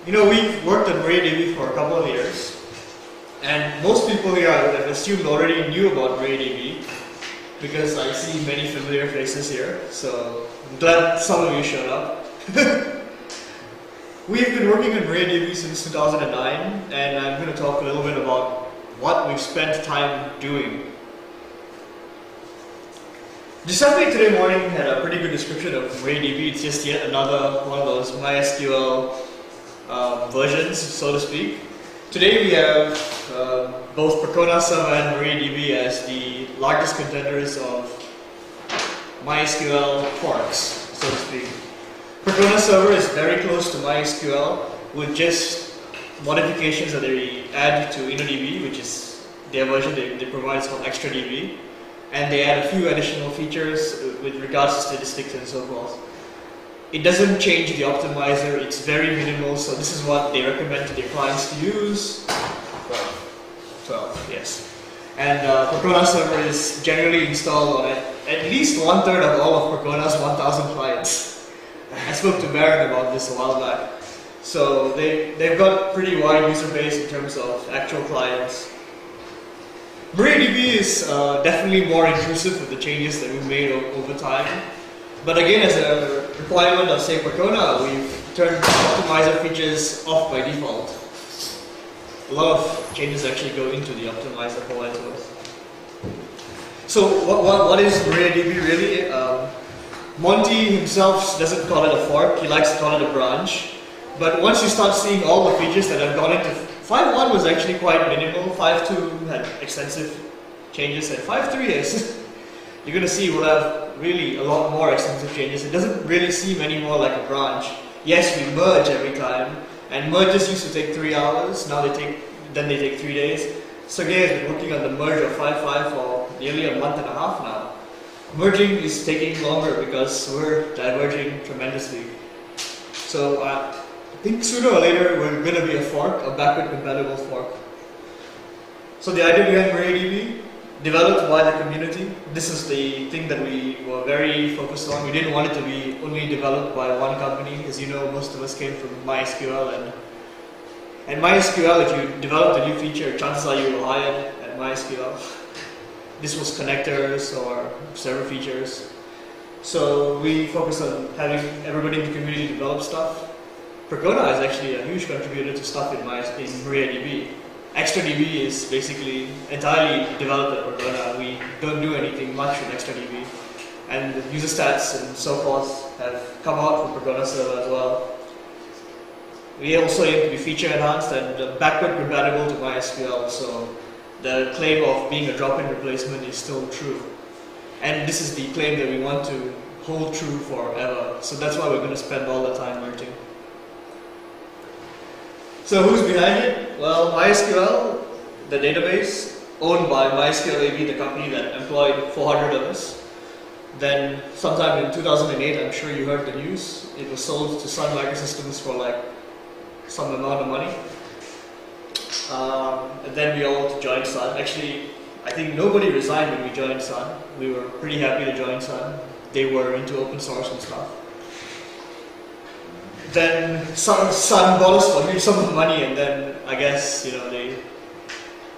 You know, we've worked on MariaDB for a couple of years, and most people here I would have assumed already knew about MariaDB because I see many familiar faces here, so I'm glad some of you showed up. We've been working on MariaDB since 2009, and I'm going to talk a little bit about what we've spent time doing. Giuseppe today morning had a pretty good description of MariaDB. It's just yet another one of those MySQL versions, so to speak. Today we have both Percona Server and MariaDB as the largest contenders of MySQL forks, so to speak. Percona Server is very close to MySQL with just modifications that they add to InnoDB, which is their version they provide. It's called ExtraDB. And they add a few additional features with regards to statistics and so forth. It doesn't change the optimizer, it's very minimal, so this is what they recommend to their clients to use. 12, yes. And Percona Server is generally installed on at least 1/3 of all of Percona's 1,000 clients. I spoke to Baron about this a while back. So they've got pretty wide user base in terms of actual clients. MariaDB is definitely more intrusive with the changes that we've made over time. But again, as a requirement of, say, Percona, we've turned optimizer features off by default. A lot of changes actually go into the optimizer for what it's worth. So what is MariaDB really? Monty himself doesn't call it a fork, he likes to call it a branch. But once you start seeing all the features that have gone into 5.1 was actually quite minimal, 5.2 had extensive changes, and 5.3 is, you're going to see we'll have really a lot more extensive changes. It doesn't really seem any more like a branch. Yes, we merge every time, and merges used to take 3 hours, now they take 3 days. Sergey has been working on the merge of 5.5 for nearly a month and a half now. Merging is taking longer because we're diverging tremendously. So I think sooner or later we're going to be a fork, a backward compatible fork. So the idea behind MariaDB, developed by the community. This is the thing that we were very focused on. We didn't want it to be only developed by one company. As you know, most of us came from MySQL, and MySQL, if you developed a new feature, chances are you were hired at MySQL. This was connectors or server features. So we focused on having everybody in the community develop stuff. Percona is actually a huge contributor to stuff in MariaDB. ExtraDB is basically entirely developed at Percona. We don't do anything much with ExtraDB. And the user stats and so forth have come out from Percona Server as well. We also aim to be feature enhanced and backward compatible to MySQL, so the claim of being a drop-in replacement is still true. And this is the claim that we want to hold true forever. So that's why we're going to spend all the time merging. So who's behind it? Well, MySQL, the database, owned by MySQL AB, the company that employed 400 of us. Then sometime in 2008, I'm sure you heard the news, it was sold to Sun Microsystems for like some amount of money. And then we all joined Sun. Actually, I think nobody resigned when we joined Sun. We were pretty happy to join Sun. They were into open source and stuff. Then Sun bought us for a huge sum of money, and then I guess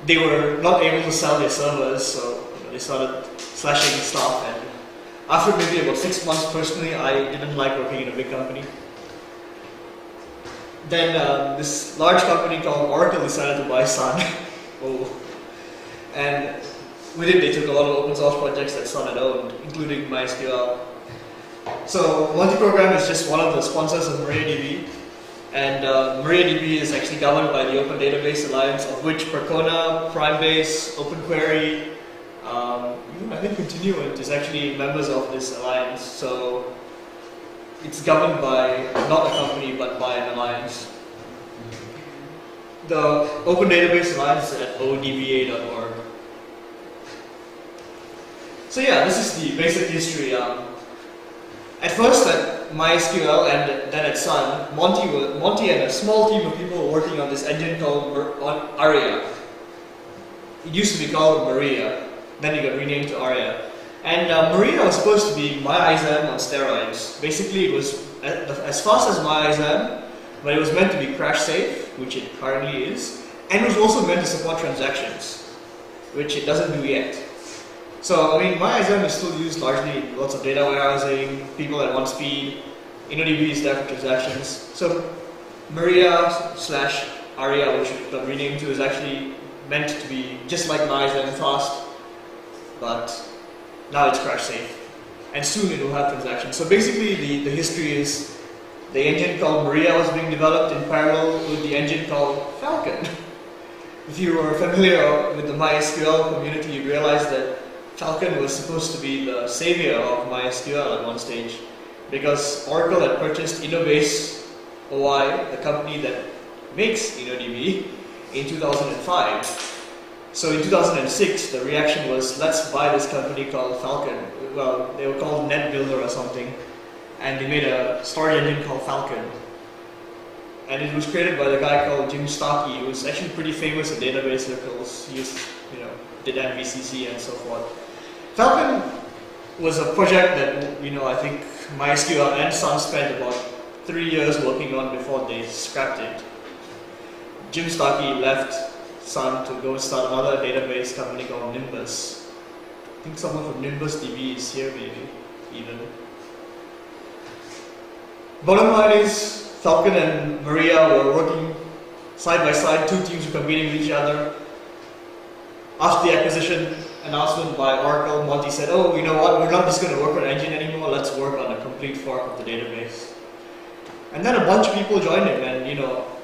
they were not able to sell their servers, so they started slashing staff. And after maybe about 6 months, personally, I didn't like working in a big company. Then this large company called Oracle decided to buy Sun. Oh. And with it, they took a lot of open source projects that Sun had owned, including MySQL. So multi-program is just one of the sponsors of MariaDB, and MariaDB is actually governed by the Open Database Alliance, of which Percona, Primebase, OpenQuery, even I think Continuant is actually members of this alliance. So it's governed by not a company but by an alliance. The Open Database Alliance is at odba.org. So yeah, this is the basic history. At first at MySQL and then at Sun, Monty and a small team of people were working on this engine called Aria. It used to be called Maria, then it got renamed to Aria. And Maria was supposed to be MyISAM on steroids. Basically, it was as fast as MyISAM, but it was meant to be crash safe, which it currently is, and it was also meant to support transactions, which it doesn't do yet. So, I mean, MariaDB is still used largely in lots of data warehousing, people that want speed. InnoDB is there for transactions. So, Maria/Aria, which it got renamed to, is actually meant to be just like MariaDB fast, but now it's crash safe. And soon it will have transactions. So basically, the history is the engine called Maria was being developed in parallel with the engine called Falcon. If you were familiar with the MySQL community, you'd realize that Falcon was supposed to be the savior of MySQL at one stage, because Oracle had purchased Innobase OI, the company that makes InnoDB, in 2005. So in 2006, the reaction was, let's buy this company called Falcon. Well, they were called NetBuilder or something, and they made a storage engine called Falcon. And it was created by the guy called Jim Starkey, who was actually pretty famous in database circles. He used, did MVCC and so forth. Falcon was a project that, I think MySQL and Sun spent about 3 years working on before they scrapped it. Jim Starkey left Sun to go start another database company called Nimbus. I think someone from Nimbus DB is here, maybe, even. Bottom line is, Falcon and Maria were working side by side, two teams were competing with each other. After the acquisition announcement by Oracle, Monty said, oh, you know what, we're not just going to work on engine anymore, let's work on a complete fork of the database. And then a bunch of people joined him, and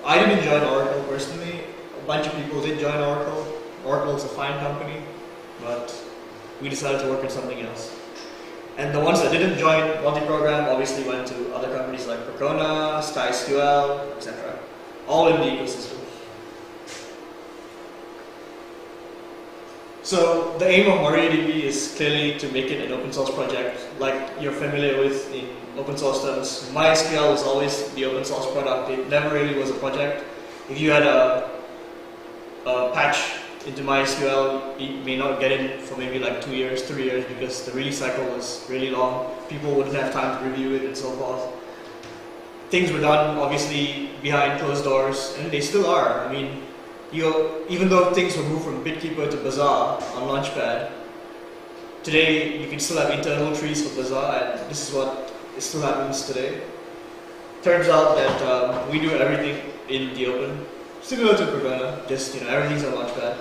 I didn't join Oracle personally, a bunch of people did join Oracle. Oracle's a fine company, but we decided to work on something else. And the ones that didn't join multi-program obviously went to other companies like Percona, SkySQL, etc. All in the ecosystem. So the aim of MariaDB is clearly to make it an open source project, like you're familiar with in open source terms. MySQL was always the open source product. It never really was a project. If you had a patch into MySQL, you may not get it for maybe like 2 years, 3 years, because the release cycle was really long. People wouldn't have time to review it and so forth. Things were done obviously behind closed doors, and they still are. I mean, even though things were moved from BitKeeper to Bazaar on Launchpad, today you can still have internal trees for Bazaar, and this is what still happens today. Turns out that we do everything in the open, similar to Percona, just everything's on Launchpad.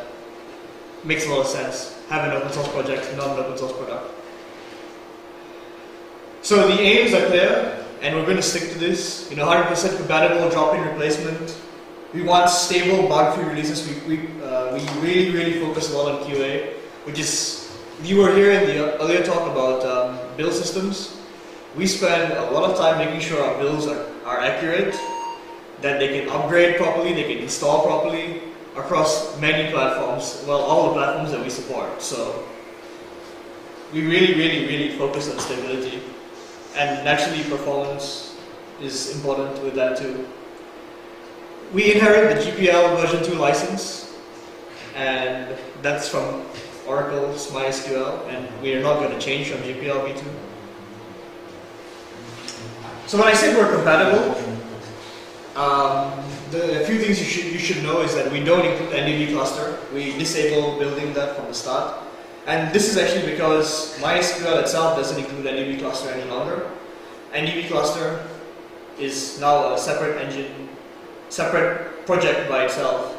Makes a lot of sense. Have an open source project, not an open source product. So the aims are clear, and we're going to stick to this. 100% compatible drop-in replacement. We want stable, bug-free releases. We really focus a lot on QA, which is, if you were here in the earlier talk about build systems, we spend a lot of time making sure our builds are accurate, that they can upgrade properly, they can install properly across many platforms, well, all the platforms that we support. So we really focus on stability, and naturally performance is important with that too. We inherit the GPL version 2 license, and that's from Oracle's MySQL, and we are not going to change from GPL v2. So when I say we're compatible, the few things you should know is that we don't include NDB cluster. We disable building that from the start. And this is actually because MySQL itself doesn't include NDB cluster any longer. NDB cluster is now a separate engine, separate project by itself.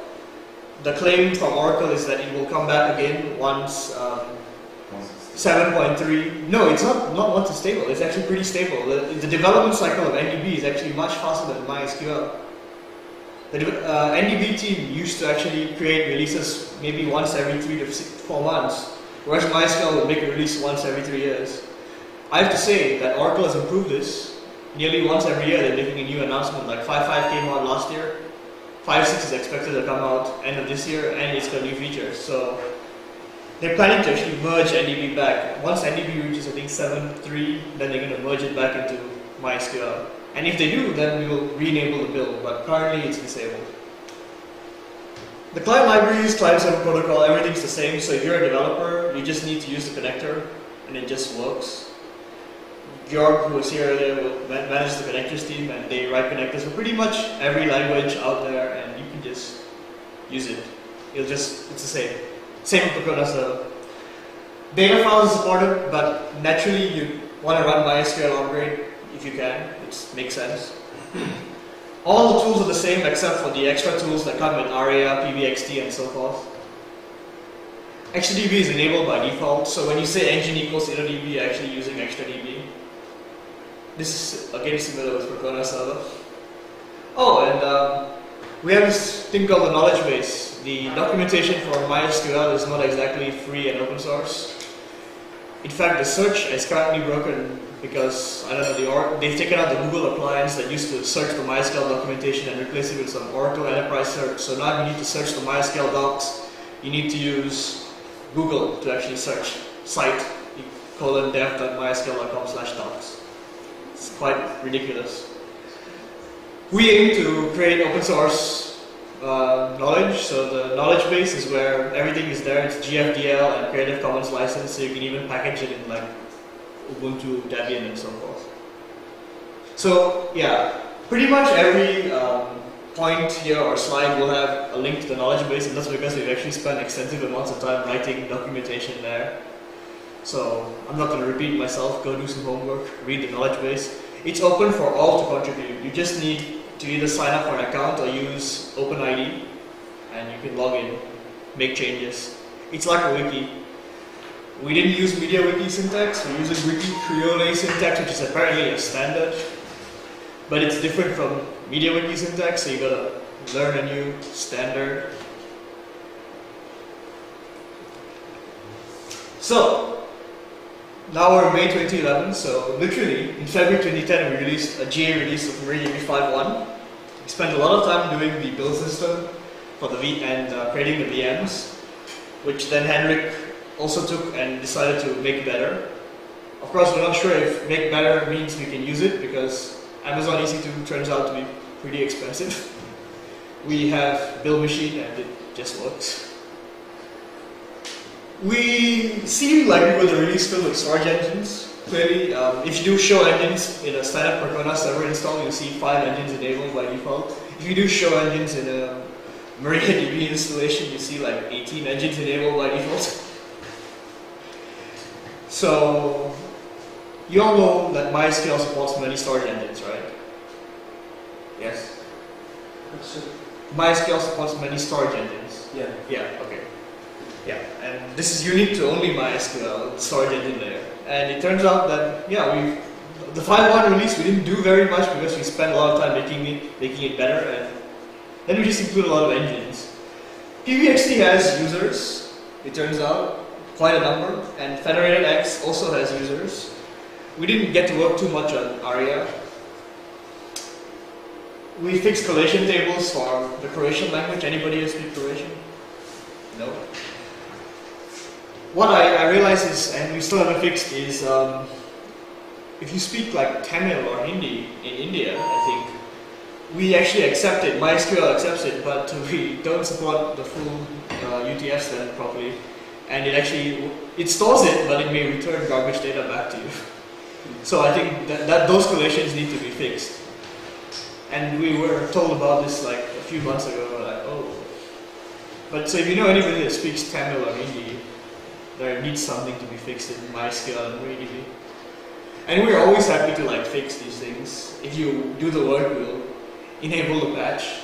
The claim from Oracle is that it will come back again once 7.3. No, it's not once it's stable. It's actually pretty stable. The development cycle of NDB is actually much faster than MySQL. The NDB team used to actually create releases maybe once every 3 to 4 months, whereas MySQL would make a release once every 3 years. I have to say that Oracle has improved this. Nearly once every year they're making a new announcement, like 5.5 came out last year, 5.6 is expected to come out end of this year, and it's got new features. So they're planning to actually merge NDB back. Once NDB reaches, I think, 7.3, then they're going to merge it back into MySQL. And if they do, then we will re-enable the build, but currently it's disabled. The client libraries, client-server protocol, everything's the same. So if you're a developer, you just need to use the connector, and it just works. Georg, who was here earlier, will manage the connectors team, and they write connectors for pretty much every language out there, and you can just use it. It's the same. Same with Percona server. Data files are supported, but naturally you want to run MySQL upgrade if you can. It makes sense. All the tools are the same except for the extra tools that come with ARIA, PBXT, and so forth. XtraDB is enabled by default, so when you say engine equals InnoDB, you're actually using XtraDB. This is again similar with Percona server. Oh, and we have this thing called the knowledge base. The documentation for MySQL is not exactly free and open source. In fact, the search is currently broken because, I don't know, they've taken out the Google appliance that used to search for MySQL documentation and replace it with some Oracle Enterprise Search. So now if you need to search for MySQL docs, you need to use Google to actually search site dev.mysql.com/docs. It's quite ridiculous. We aim to create open source knowledge, so the knowledge base is where everything is there. It's GFDL and Creative Commons license, so you can even package it in like Ubuntu, Debian, and so forth. So yeah, pretty much every point here or slide will have a link to the knowledge base, and that's because we've actually spent extensive amounts of time writing documentation there. So I'm not going to repeat myself, go do some homework, read the knowledge base. It's open for all to contribute. You just need to either sign up for an account or use OpenID, and you can log in, make changes. It's like a wiki. We didn't use MediaWiki syntax, we use a Wiki Creole syntax, which is apparently a standard, but it's different from MediaWiki syntax, so you gotta learn a new standard. So, now we're in May 2011, so literally in February 2010 we released a GA release of MariaDB 5.1. We spent a lot of time doing the build system for the creating the VMs, which then Henrik also took and decided to make better. Of course, we're not sure if make better means we can use it, because Amazon EC2 turns out to be pretty expensive. We have build machine and it just works. We seem like we were the release filled with storage engines. Clearly, if you do show engines in a standard Percona server install, you'll see 5 engines enabled by default. If you do show engines in a MariaDB installation, you see like 18 engines enabled by default. So, you all know that MySQL supports many storage engines, right? Yes? MySQL supports many storage engines. Yeah. Yeah, okay. Yeah, and this is unique to only MySQL, storage engine layer. And it turns out that, yeah, the 5.1 release we didn't do very much because we spent a lot of time making it better, and then we just include a lot of engines. PBXT has users, it turns out, quite a number, and Federated X also has users. We didn't get to work too much on ARIA. We fixed collation tables for the Croatian language. Anybody here speak Croatian? No? What I realized is, and we still haven't fixed, is if you speak like Tamil or Hindi in India, I think, we actually accept it, MySQL accepts it, but we don't support the full UTF standard properly. And it stores it, but it may return garbage data back to you. So I think that those collations need to be fixed. And we were told about this like a few months ago, we're like, oh. But so if you know anybody that speaks Tamil or Hindi, there needs something to be fixed in MySQL and MariaDB. And we're always happy to like fix these things. If you do the work, we'll enable the patch.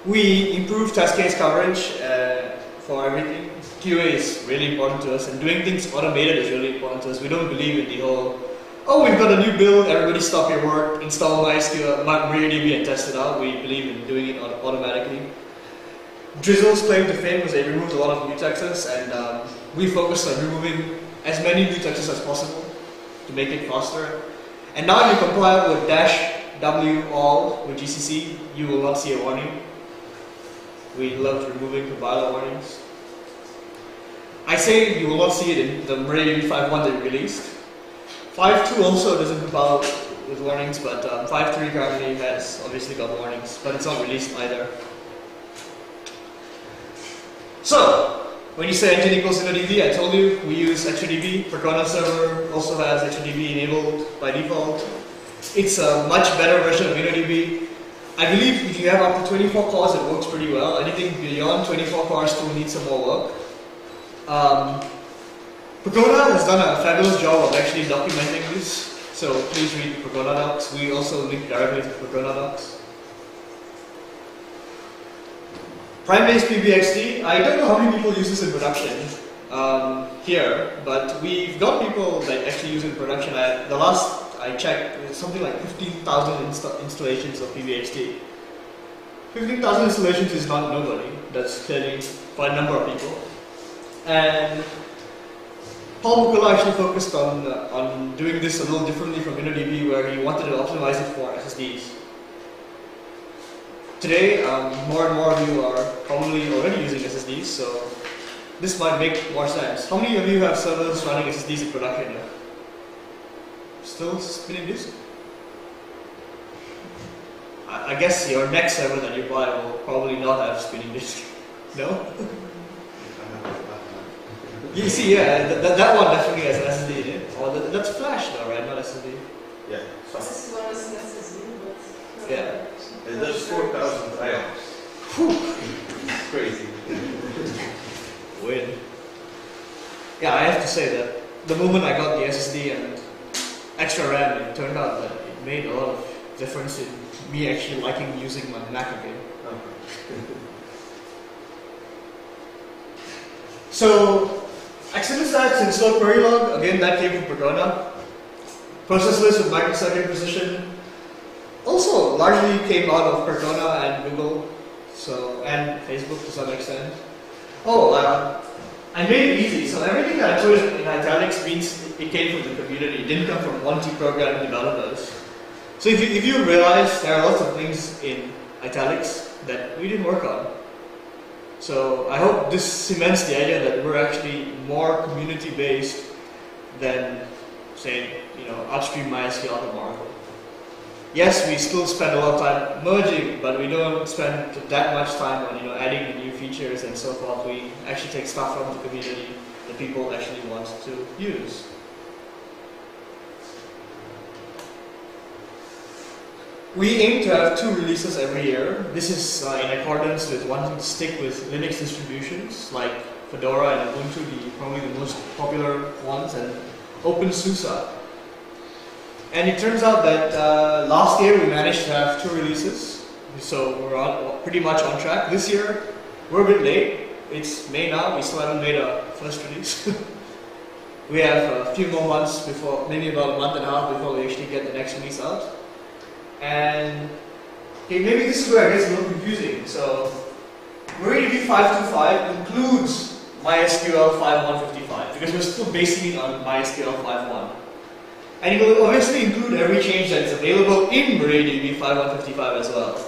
We improve test case coverage for everything. QA is really important to us, and doing things automated is really important to us. We don't believe in the whole, oh, we've got a new build, everybody stop your work, install MySQL, MariaDB and test it out. We believe in doing it automatically. Drizzle's claim to fame was they removed a lot of mutexes, and we focused on removing as many mutexes as possible to make it faster. And now if you compile with -w all with GCC, you will not see a warning. We loved removing compiler warnings. I say you will not see it in the MariaDB 5.1 that we released. 5.2 also doesn't compile with warnings, but 5.3 currently has obviously got warnings, but it's not released either. So, when you say engine equals InnoDB, I told you we use HTTP. Percona server also has HTTP enabled by default. It's a much better version of InnoDB. I believe if you have up to 24 cores, it works pretty well. Anything beyond 24 cores still needs some more work. Percona has done a fabulous job of actually documenting this, so please read the Percona docs. We also link directly to Percona docs. Prime-based PBXD, I don't know how many people use this in production here, but we've got people that actually use it in production. The last I checked, it's something like 15,000 installations of PBXD. 15,000 installations is not nobody. That's clearly quite a number of people. And Paul Bukola actually focused on doing this a little differently from InnoDB, where he wanted to optimize it for SSDs. Today, more and more of you are probably already using SSDs, so this might make more sense. How many of you have servers running SSDs in production now? Still spinning disk? I guess your next server that you buy will probably not have spinning disk. No? You see, yeah, that one definitely has an SSD in it. Oh, that's flash though, right? Not SSD. Yeah. This one is an SSD, but yeah. And that's 4,000 ions. It's crazy. Win. Yeah, I have to say that the moment I got the SSD and extra RAM, it turned out that it made a lot of difference in me actually liking using my Mac again. So, accident stats and slow query log, again that came from Percona. Process list with microsecond precision also largely came out of Percona and Google, and Facebook to some extent. I made it easy, so everything that I put in italics means it came from the community. It didn't come from Monty program developers. So if you realize there are lots of things in italics that we didn't work on. So I hope this cements the idea that we're actually more community-based than, say, upstream MySQL or Oracle. Yes, we still spend a lot of time merging, but we don't spend that much time on adding the new features and so forth. We actually take stuff from the community that people actually want to use. We aim to have 2 releases every year. This is in accordance with wanting to stick with Linux distributions like Fedora and Ubuntu, probably the most popular ones, and OpenSUSE. And it turns out that last year we managed to have 2 releases, so we're pretty much on track. This year we're a bit late. It's May now, we still haven't made a first release. We have a few more months before, maybe about a month and a half before we actually get the next release out. And okay, maybe this is where it gets a little confusing. So MariaDB 5.2.5 includes MySQL 5.1.55 because we're still basing it on MySQL 5.1. And it will obviously include every change that is available in MariaDB 5.1.55 as well.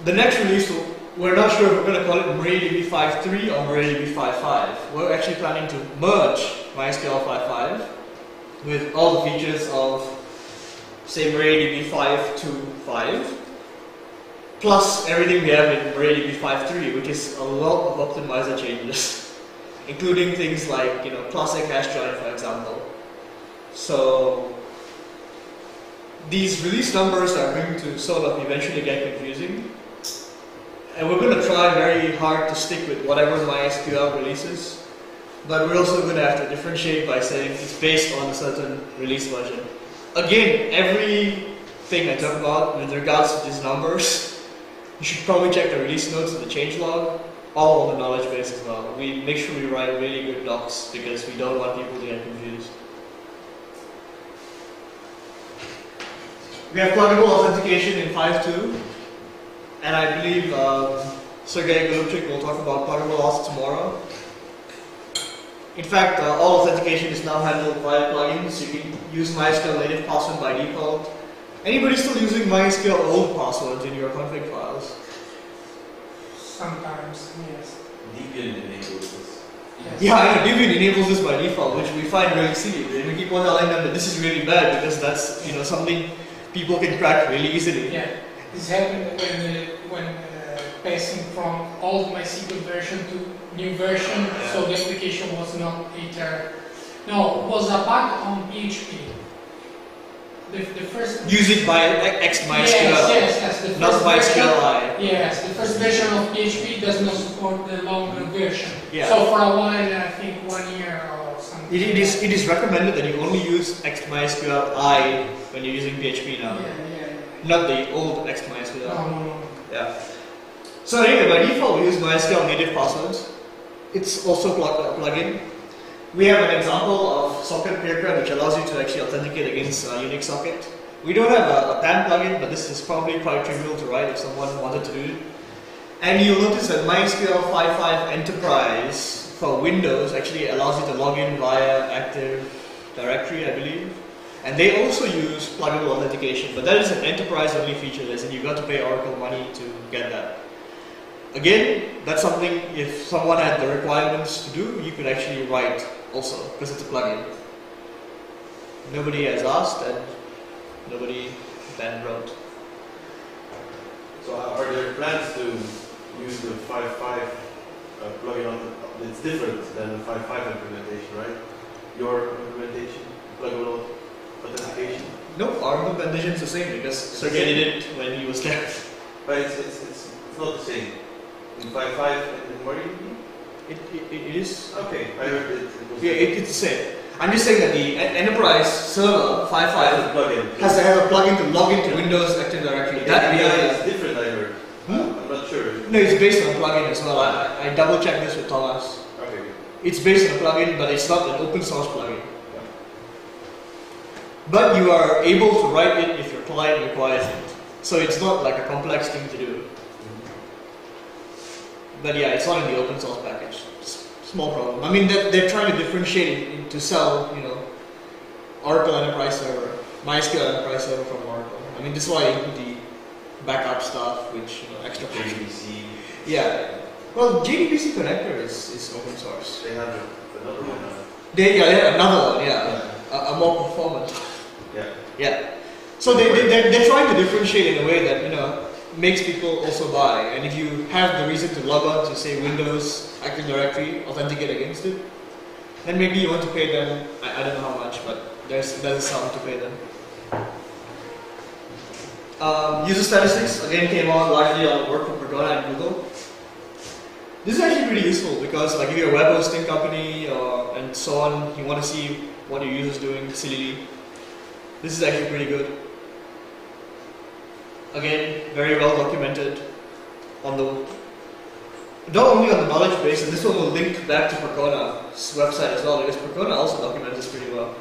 The next release, we're not sure if we're going to call it MariaDB 5.3 or MariaDB 5.5. We're actually planning to merge MySQL 5.5 with all the features of, say, MariaDB 5.2.5 plus everything we have in MariaDB 5.3, which is a lot of optimizer changes, including things like classic hash join, for example. So these release numbers are going to sort of eventually get confusing, and we're going to try very hard to stick with whatever MySQL releases, but we're also going to have to differentiate by saying it's based on a certain release version. Again, everything I talk about with regards to these numbers, you should probably check the release notes of the changelog, all on the knowledge base as well. We make sure we write really good docs because we don't want people to get confused. We have pluggable authentication in 5.2, and I believe Sergey Golubchik will talk about pluggable auth tomorrow. In fact, all authentication is now handled via plugins. You can use MySQL native password by default. Anybody still using MySQL old passwords in your config files? sometimes, yes. Debian enables this. Yes. Yeah, I know, Debian enables this by default, which we find really silly. And we keep on telling them that this is really bad because that's something people can crack really easily. Yeah, this happened when passing from old MySQL version to new version, so the application was not either. No, it was a bug on PHP. The first. Use it by XMySQL. Yes. The first not MySQLi. Yes, the first version of PHP does not support the longer version. Yeah. So for a while, I think 1 year or something. It is recommended that you only use XMySQLi when you're using PHP now. Yeah. Not the old XMySQL. No. Yeah. So anyway, by default we use MySQL native passwords. It's also a plugin. We have an example of socket peercred which allows you to actually authenticate against a Unix socket. We don't have a PAM plugin, but this is probably quite trivial to write if someone wanted to do it. And you'll notice that MySQL 5.5 Enterprise for Windows actually allows you to log in via Active Directory, I believe. And they also use pluggable authentication, but that is an enterprise-only feature, as in you've got to pay Oracle money to get that. Again, that's something, if someone had the requirements to do, you could actually write also, because it's a plugin. Nobody has asked, and nobody then wrote. So are there plans to use the 5.5 plugin on the, it's different than the 5.5 implementation, right? Your implementation, pluggable authentication? No, our implementation is the same, because Sergey did it when he was there. But it's not the same. In 5.5 and MariaDB? It is. Okay, I heard it. Yeah, it's the same. I'm just saying that the enterprise server 5.5 has a plugin to log into Windows Active Directory. That is different, I heard. Hmm? I'm not sure. No, it's based on a plugin as well. I double checked this with Thomas. Okay. It's based on a plugin, but it's not an open source plugin. But you are able to write it if your client requires it. So it's not like a complex thing to do. But yeah, it's not in the open source package. Small problem. I mean, they're trying to differentiate it to sell, Oracle Enterprise Server, MySQL Enterprise Server from Oracle. I mean, this is why you include the backup stuff, which, extra JDBC. Yeah. Well, JDBC connector is open source. They have another one now. They have another one, yeah. A more performant. Yeah. So they're trying to differentiate in a way that, makes people also buy. And if you have the reason to log on to, say, Windows Active Directory, authenticate against it, then maybe you want to pay them, I don't know how much, but there's a sum to pay them. User statistics, again, came out largely on work from Pergona and Google. This is actually pretty useful because, like, if you're a web hosting company and so on, you want to see what your users doing silly. This is actually pretty good. Again, very well documented on not only on the knowledge base, and this one will link back to Pergona's website as well, because Pergona also documents this pretty well.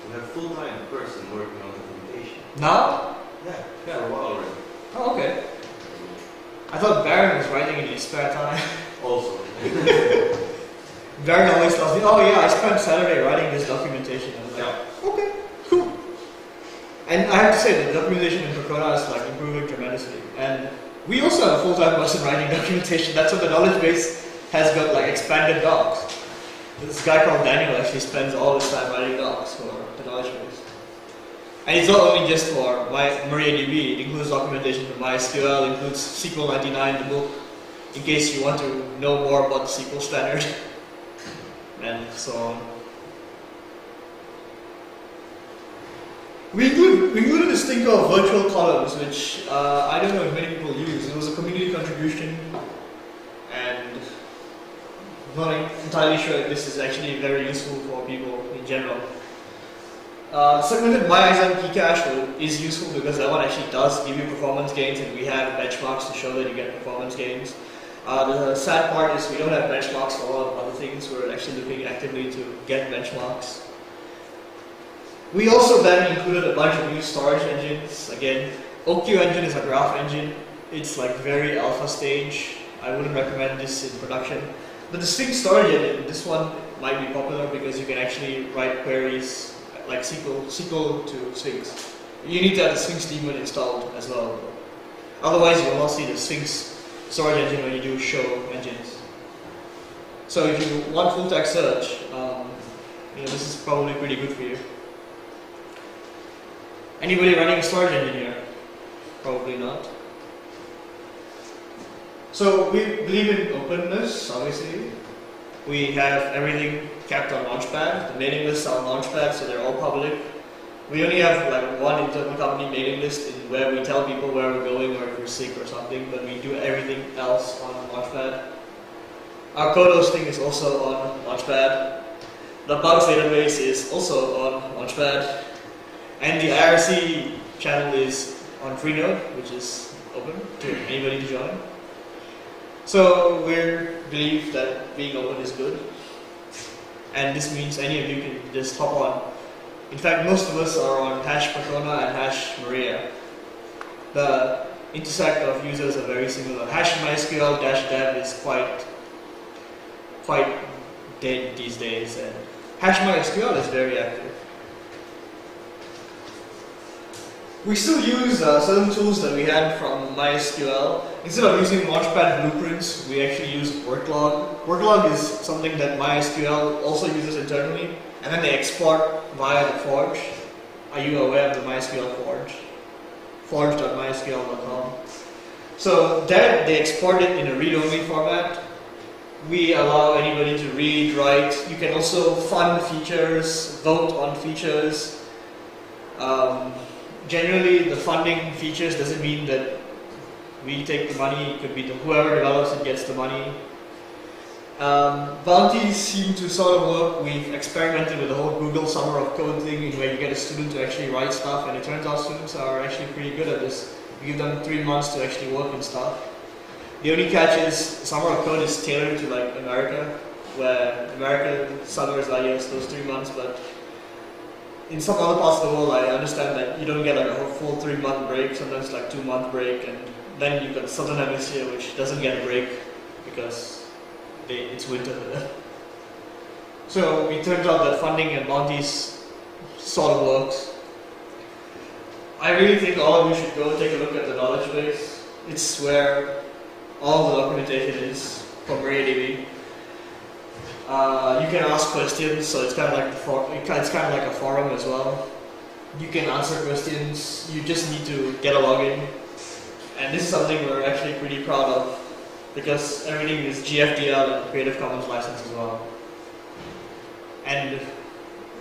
We have a full-time person working on documentation. Now? Yeah, for a while already. Oh, okay. I thought Baron was writing in his spare time. Also. Baron always tells me, oh yeah, I spent Saturday writing this documentation. I'm like, okay, cool. And I have to say that the documentation in Pergona is like improving tremendously. And we also have a full-time person writing documentation. That's what the knowledge base has got, like expanded docs. This guy called Daniel actually spends all his time writing docs for the knowledge base. And it's not only just for MariaDB, it includes documentation for MySQL, includes SQL 99, the book, in case you want to know more about the SQL standard, and so on. We included this thing called virtual columns, which I don't know if many people use. It was a community contribution, and I'm not entirely sure if this is actually very useful for people in general. Segmented MyISAM key cache is useful because that one actually does give you performance gains, and we have benchmarks to show that you get performance gains. The sad part is we don't have benchmarks for a lot of other things. We're actually looking actively to get benchmarks. We also then included a bunch of new storage engines. Again, OQ engine is a graph engine. It's like very alpha stage. I wouldn't recommend this in production. But the Sphinx storage engine, this one might be popular because you can actually write queries like SQL to Sphinx. You need to have the Sphinx daemon installed as well. Otherwise, you will not see the Sphinx storage engine when you do show engines. So if you want full text search, this is probably pretty good for you. Anybody running a storage engine here? Probably not. So we believe in openness, obviously. We have everything kept on Launchpad. The mailing lists are on Launchpad, so they're all public. We only have like one internal company mailing list in where we tell people where we're going or if we're sick or something, but we do everything else on Launchpad. Our code hosting is also on Launchpad. The bugs database is also on Launchpad. And the IRC channel is on Freenode, which is open to anybody to join. So we believe that being open is good. And this means any of you can just hop on. In fact, most of us are on #Percona and #Maria. The intersect of users are very similar. #MySQL -dev is quite dead these days, and #MySQL is very active. We still use certain tools that we had from MySQL. Instead of using Launchpad blueprints, we actually use Worklog. Worklog is something that MySQL also uses internally, and then they export via the Forge. Are you aware of the MySQL Forge? Forge.mysql.com. So there they export it in a read-only format. We allow anybody to read, write. You can also fund features, vote on features. Generally, the funding features doesn't mean that we take the money. It could be whoever develops it gets the money. Bounties seem to sort of work. We've experimented with the whole Google Summer of Code thing, where you get a student to actually write stuff, and it turns out students are actually pretty good at this. You give them 3 months to actually work and stuff. The only catch is Summer of Code is tailored to like America, where American summers are yes those 3 months, but in some other parts of the world, I understand that you don't get like a full 3-month break, sometimes like 2-month break, and then you've got Southern Hemisphere, which doesn't get a break because it's winter there. So it turns out that funding and bounties sort of works. I really think all of you should go take a look at the knowledge base. It's where all the documentation is for MariaDB. You can ask questions, so it's kind of like a forum as well. You can answer questions. You just need to get a login, and this is something we're actually pretty proud of because everything is GFDL and Creative Commons license as well. And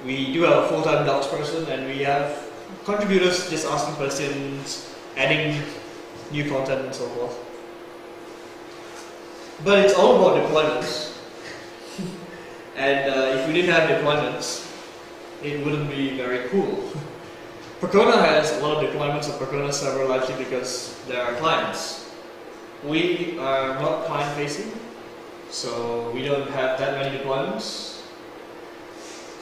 we do have a full-time docs person, and we have contributors just asking questions, adding new content, and so forth. But it's all about deployments. And if we didn't have deployments, it wouldn't be very cool. Percona has a lot of deployments of Percona server largely because there are clients. We are not client-facing, so we don't have that many deployments.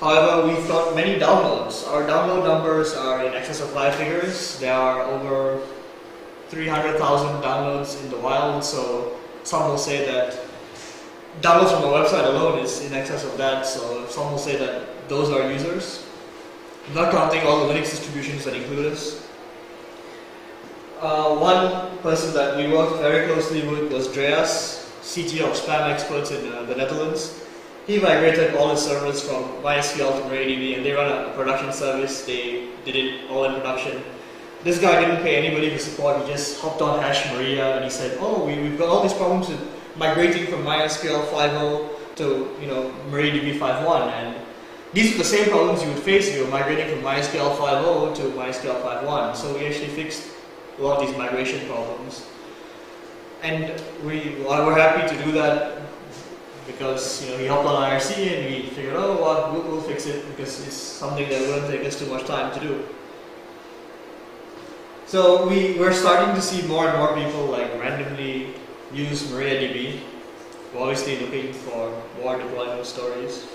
However, we've got many downloads. Our download numbers are in excess of 5 figures. There are over 300,000 downloads in the wild, so some will say that downloads from the website alone is in excess of that, so some will say that those are users. I'm not counting all the Linux distributions that include us. One person that we worked very closely with was Dreas, CTO of Spam Experts in the Netherlands. He migrated all his servers from MySQL to MariaDB, and they run a production service. They did it all in production. This guy didn't pay anybody for support. He just hopped on #Maria and he said, "Oh, we've got all these problems with migrating from MySQL 5.0 to MariaDB 5.1, and these are the same problems you would face if you were migrating from MySQL 5.0 to MySQL 5.1. So we actually fixed a lot of these migration problems, and we're happy to do that because he helped on IRC, and we figured, oh, well, we'll fix it because it's something that wouldn't take us too much time to do. So we're starting to see more and more people like randomly use MariaDB. We're obviously looking for more deployment stories.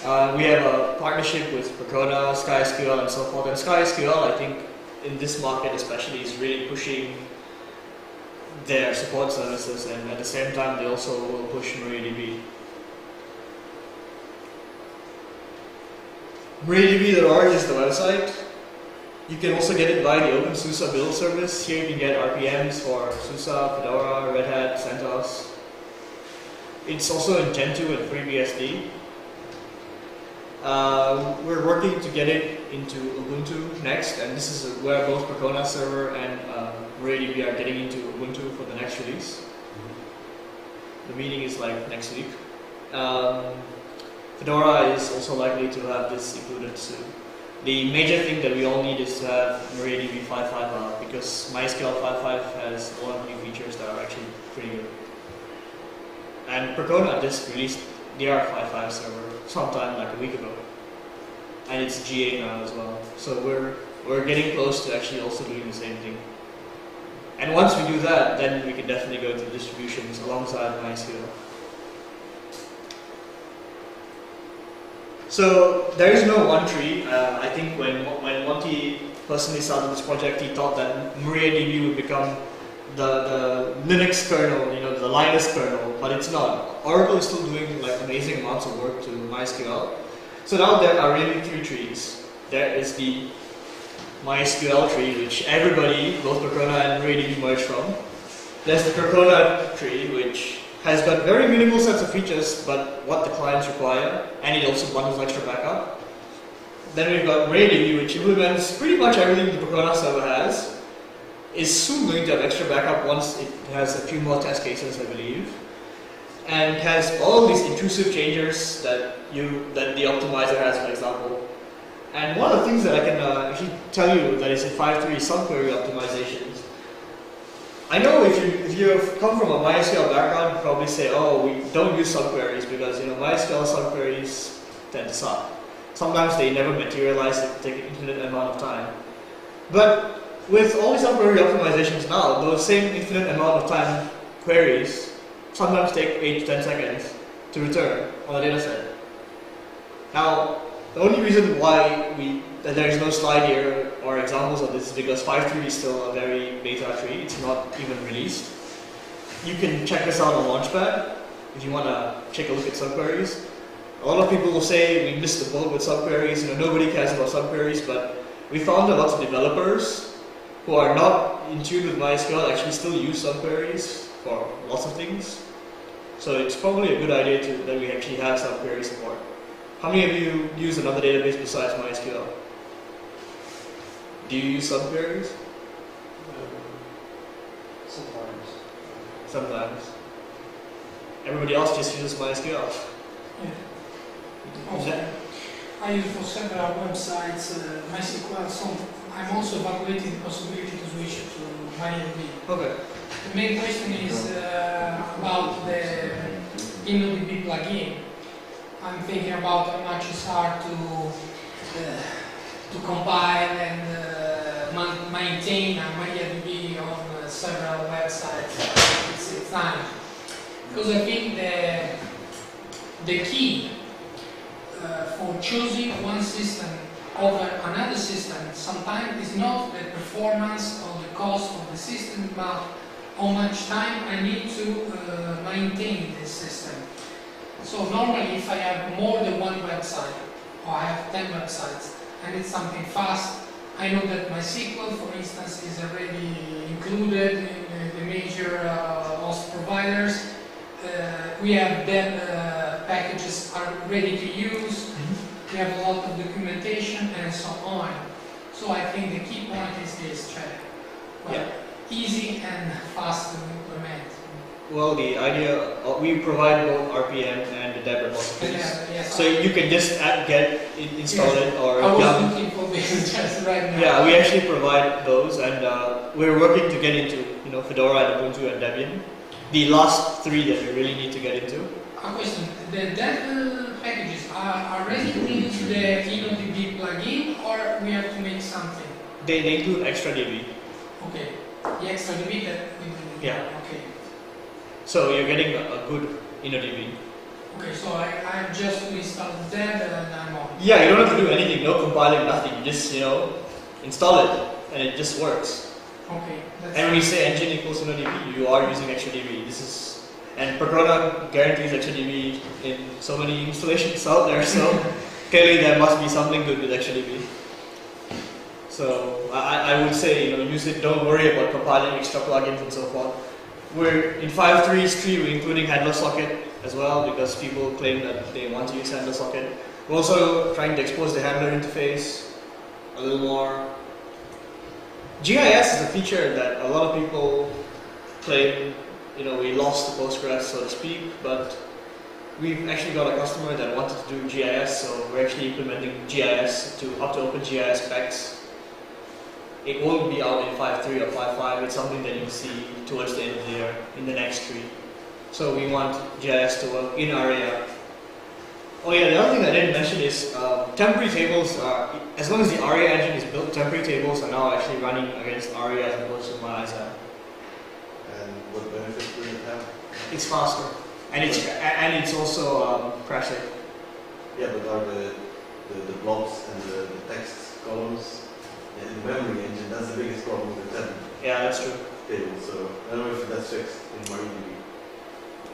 We have a partnership with Percona, SkySQL, and so forth. And SkySQL, I think, in this market especially, is really pushing their support services, and at the same time, they also will push MariaDB. MariaDB.org is the website. You can also get it via the OpenSUSE build service. Here you can get RPMs for SUSE, Fedora, Red Hat, CentOS. It's also in Gentoo and FreeBSD. We're working to get it into Ubuntu next, and this is where both Percona server and MariaDB are getting into Ubuntu for the next release. The meeting is like next week. Fedora is also likely to have this included soon. The major thing that we all need is to have MariaDB 5.5 out, because MySQL 5.5 has a lot of new features that are actually pretty good. And Percona just released their 5.5 server sometime like a week ago, and it's GA now as well. So we're getting close to actually also doing the same thing. And once we do that, then we can definitely go to distributions alongside MySQL. So there is no one tree. I think when Monty personally started this project, he thought that MariaDB would become the Linux kernel, the Linus kernel, but it's not. Oracle is still doing like amazing amounts of work to MySQL. So now there are really three trees. There is the MySQL tree, which everybody, both Percona and MariaDB, merged from. There's the Percona tree, which has got very minimal sets of features, but what the clients require, and it also bundles extra backup. Then we've got MariaDB, which implements pretty much everything the Percona server has, is soon going to have extra backup once it has a few more test cases, I believe, and has all these intrusive changers that the optimizer has, for example. And one of the things that I can actually tell you that is in 5.3 is subquery optimizations. I know if you have come from a MySQL background, you probably say, oh, we don't use subqueries because MySQL subqueries tend to suck. Sometimes they never materialize, they take an infinite amount of time. But with all these subquery optimizations now, those same infinite amount of time queries sometimes take 8 to 10 seconds to return on a data set. Now, the only reason why there is no slide here or examples of this is because 5.3 is still a very beta tree. It's not even released. You can check this out on Launchpad if you want to take a look at subqueries. A lot of people will say we missed the boat with subqueries. Nobody cares about subqueries, but we found that lots of developers who are not in tune with MySQL actually still use subqueries for lots of things. So it's probably a good idea that we actually have subquery support. How many of you use another database besides MySQL? Do you use subqueries? Sometimes. Sometimes. Everybody else just uses MySQL. Yeah. Also, I use for several websites MySQL, so I'm also evaluating the possibility to switch to MariaDB. Okay. The main question is about the InnoDB plugin. I'm thinking about how much it's hard to compile and maintain a MariaDB on several websites. It's time. Because I think the key for choosing one system over another system sometimes is not the performance or the cost of the system, but how much time I need to maintain this system. So normally if I have more than one website, or I have 10 websites, and it's something fast, I know that MySQL, for instance, is already included in the major host providers. We have dev packages are ready to use, we have a lot of documentation and so on. So I think the key point is this track. Well, easy and fast to implement. Well, the idea, we provide both RPM and the deb repositories. Yeah, so you can just install it or I was looking for this just right now. Yeah, we actually provide those, and we're working to get into Fedora and Ubuntu and Debian. The last three that we really need to get into. A question, the dev packages are ready to use the InnoDB plugin, or we have to make something? They include ExtraDB. Okay, the ExtraDB that we do. Yeah. Okay. So you're getting a good InnoDB. Okay, so I have just to install the dev and I'm on. Yeah, you don't have to do anything, no compiling, nothing. You just install it, and it just works. Okay. And when you say engine equals InnoDB, you are using ExtraDB. And Percona guarantees ExtraDB in so many installations out there, so clearly there must be something good with ExtraDB. So I would say, use it, don't worry about compiling extra plugins and so forth. We're in 5.3's tree, we're including handler socket as well, because people claim that they want to use handler socket. We're also trying to expose the handler interface a little more. GIS is a feature that a lot of people claim we lost the Postgres, so to speak, but we've actually got a customer that wanted to do GIS, so we're actually implementing GIS up to OpenGIS specs. It won't be out in 5.3 or 5.5, it's something that you'll see towards the end of the year in the next tree. So we want GIS to work in ARIA. Oh yeah, the other thing I didn't mention is temporary tables are, as long as the ARIA engine is built, temporary tables are now actually running against ARIA as opposed to MariaDB. And what benefits do it have? It's faster, and it's also crash safe. Yeah, but are the blobs and the text columns in the memory engine, that's the biggest problem with the Yeah, that's true. table, so I don't know if that's fixed in MariaDB.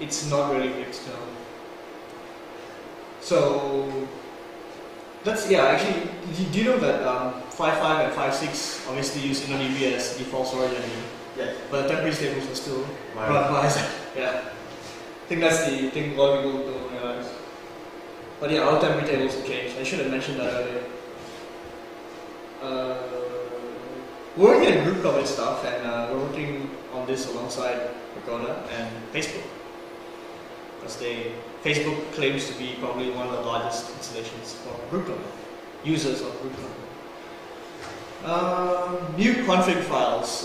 It's not really fixed now. So that's actually. Do you know that 5.5 and 5.6 obviously use InnoDB as default storage engine? Yeah. But temporary tables are still MariaDB. Yeah. I think that's the thing a lot of people don't realize. But yeah, our temporary tables have changed. I should have mentioned that earlier. We're working on group coverage stuff, and we're working on this alongside Percona and Facebook. Because Facebook claims to be probably one of the largest installations for group coverage, users of group coverage. New config files.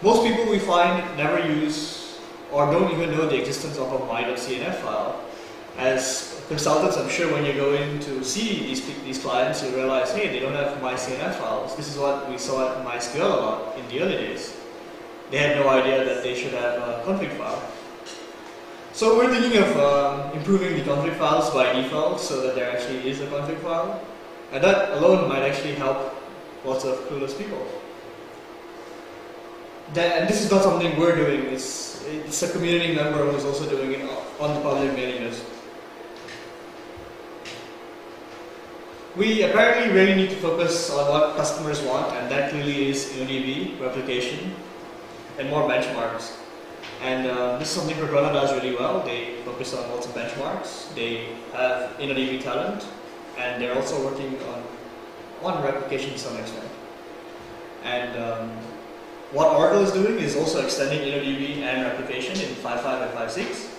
Most people we find never use or don't even know the existence of a my.cnf file. As consultants, I'm sure when you go in to see these clients, you realize, hey, they don't have my.cnf files. This is what we saw at MySQL a lot in the early days. They had no idea that they should have a config file. So we're thinking of improving the config files by default so that there actually is a config file. And that alone might actually help lots of clueless people. And this is not something we're doing, it's a community member who's also doing it on the public mailing list. We apparently really need to focus on what customers want, and that clearly is InnoDB, replication, and more benchmarks. And this is something Percona does really well. They focus on lots of benchmarks. They have InnoDB talent, and they're also working on replication to some extent. And what Oracle is doing is also extending InnoDB and replication in 5.5 and 5.6.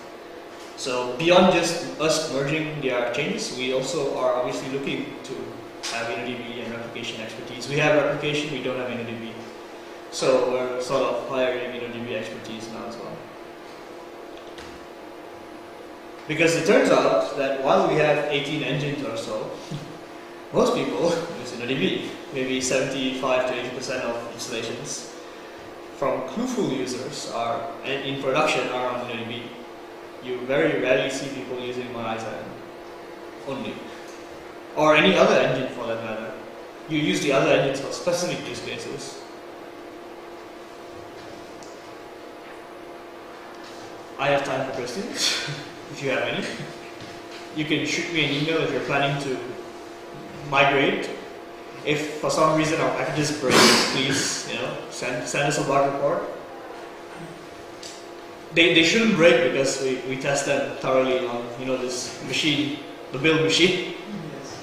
So beyond just us merging their changes, we also are obviously looking to have InnoDB and replication expertise. We have replication, we don't have InnoDB. So we're sort of hiring InnoDB expertise now as well. Because it turns out that while we have 18 engines or so, most people use InnoDB. Maybe 75 to 80% of installations from clueful users in production are on InnoDB. You very rarely see people using MariaDB only, or any other engine for that matter. You use the other engines for specific use cases. I have time for questions, if you have any. You can shoot me an email if you're planning to migrate. If for some reason our packages break, please, send us a bug report. They shouldn't break because we test them thoroughly on this machine, the build machine. Yes.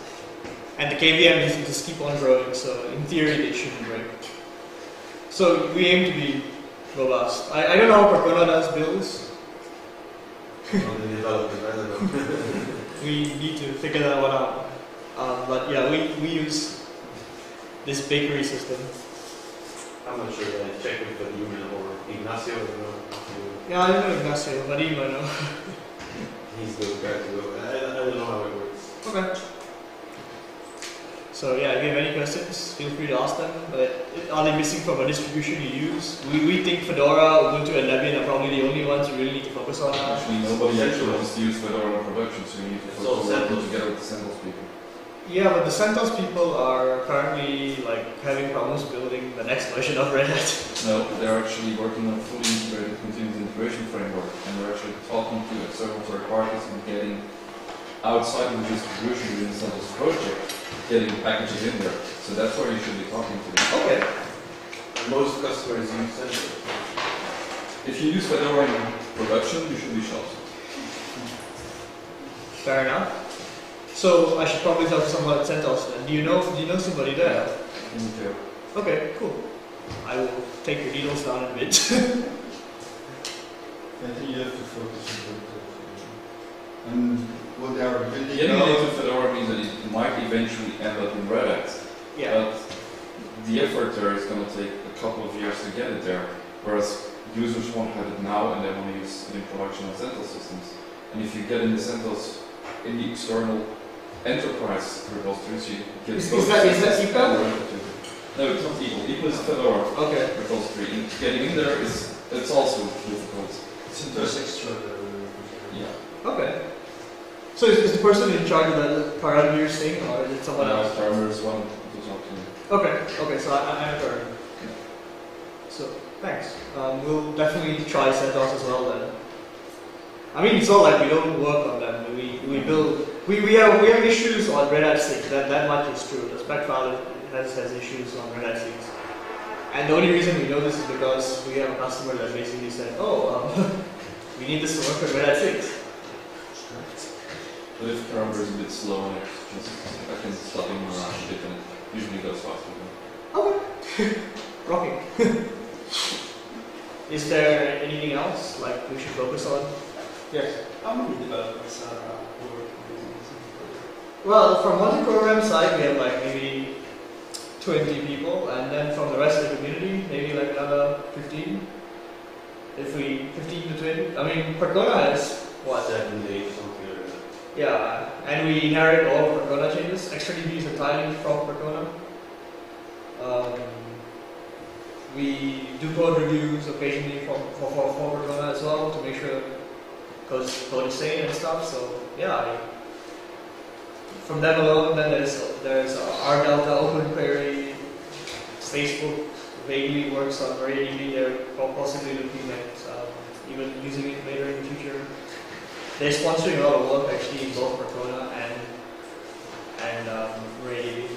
And the KVM needs to just keep on growing, so in theory they shouldn't break. So we aim to be robust. I don't know how Percona does builds. We need to figure that one out. But yeah, we use this bakery system. I'm not sure. I check with the email or Ignacio. Yeah, I know Ignacio, but I know. He's the guy to go. I don't know how it works. Okay. So yeah, if you have any questions, feel free to ask them. But are they missing from a distribution you use? We think Fedora, Ubuntu, and Debian are probably the only ones you really need to focus on now. Actually, nobody actually wants to use Fedora in production, so you need to focus on together with the CentOS people. Yeah, but the CentOS people are currently having problems building the next version of Red Hat. No, they're actually working on a fully integrated continuous integration framework, and they're actually talking to external third parties and getting outside of the distribution within the CentOS project, getting packages in there. So that's where you should be talking to them. Okay. And most customers use CentOS. If you use Fedora in production, you should be shocked. Fair enough. So I should probably talk to someone at CentOS then. Do you know somebody there? Yeah. Okay, cool. I will take your details down in a bit. I think you have to focus on that. And what they are building Getting now, into Fedora means that it might eventually end up in Red Hat. Yeah. But the effort there is going to take a couple of years to get it there. Whereas users won't have it now and they want to use it in production on CentOS systems. And if you get in the CentOS in the external enterprise repositories, you get Is both that CentOS and EPEL? Red Hat. No, it's not equal. Equal is Fedora Okay. repository. And getting in there it's also difficult. CentOS extra. Yeah. Okay. So is the person in charge of the parameters thing, or is it someone else? Parameters one goes up to me. Okay. Okay. So I'm heard. So thanks. We'll definitely try CentOS as well then. I mean, it's not like we don't work on them. We build. We have issues on Red Hat 6. That much is true. The spec file has issues on Red Hat 6. And the only reason we know this is because we have a customer that basically said, we need this to work on Red Hat 6. But if parameter is a bit slow on it, I can stop him around a bit and it usually goes faster. Okay. Rocking. Is there anything else like we should focus on? Yes. How many developers are working on this? Well, from Monty program side, we have like maybe 20 people, and then from the rest of the community, maybe like another 15. If we 15 to 20. I mean, Percona has what? 7, 8, something like that. Yeah, and we inherit all of Percona changes. XtraDB is entirely from Percona. We do code reviews occasionally for Percona as well to make sure because code is sane and stuff. So yeah, from them alone, then there's RDelta, OpenQuery, Facebook vaguely works on MariaDB. They're possibly looking at even using it later in the future. They're sponsoring a lot of work actually in both Percona and MariaDB.